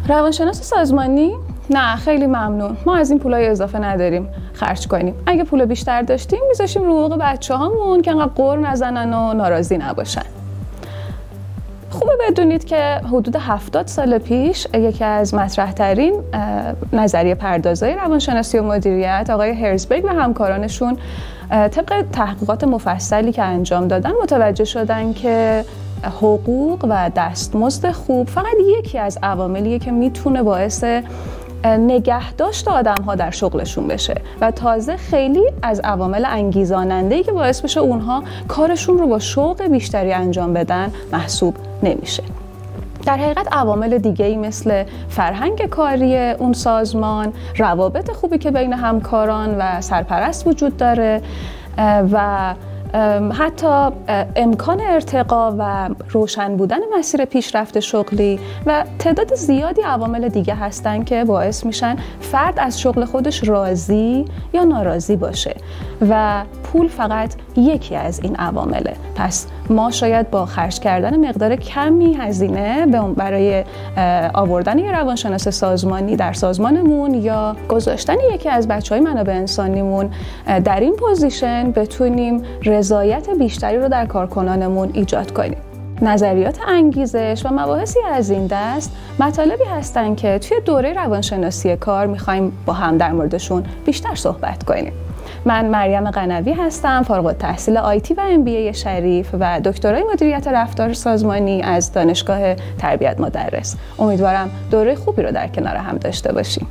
روانشناس سازمانی؟ نه خیلی ممنون، ما از این پولای اضافه نداریم خرج کنیم. اگه پول بیشتر داشتیم میذاشیم رو حقوق بچه‌هامون که انقدر غر نزنن و ناراضی نباشن. خوبه بدونید که حدود 70 سال پیش یکی از مطرح‌ترین نظریه پردازهای روانشناسی و مدیریت آقای هرزبرگ و همکارانشون طبق تحقیقات مفصلی که انجام دادن متوجه شدن که حقوق و دستمزد خوب فقط یکی از عواملیه که میتونه باعث نگهداشت آدم‌ها در شغلشون بشه و تازه خیلی از عوامل انگیزاننده‌ای که باعث بشه اونها کارشون رو با شوق بیشتری انجام بدن محسوب نمیشه. در حقیقت عوامل دیگه‌ای مثل فرهنگ کاری اون سازمان، روابط خوبی که بین همکاران و سرپرست وجود داره و حتی امکان ارتقا و روشن بودن مسیر پیشرفت شغلی و تعداد زیادی عوامل دیگه هستن که باعث میشن فرد از شغل خودش راضی یا ناراضی باشه و پول فقط یکی از این عوامله. پس ما شاید با خرج کردن مقدار کمی هزینه برای آوردن یه روانشناس سازمانی در سازمانمون یا گذاشتن یکی از بچهای منابع انسانیمون در این پوزیشن بتونیم رضایت بیشتری رو در کارکنانمون ایجاد کنیم. نظریات انگیزش و مباحثی از این دست مطالبی هستن که توی دوره روانشناسی کار میخوایم با هم در موردشون بیشتر صحبت کنیم. من مریم قنوی هستم، فارغ التحصیل آیتی و MBA شریف و دکترای مدیریت رفتار سازمانی از دانشگاه تربیت مدرس. امیدوارم دوره خوبی رو در کنار هم داشته باشیم.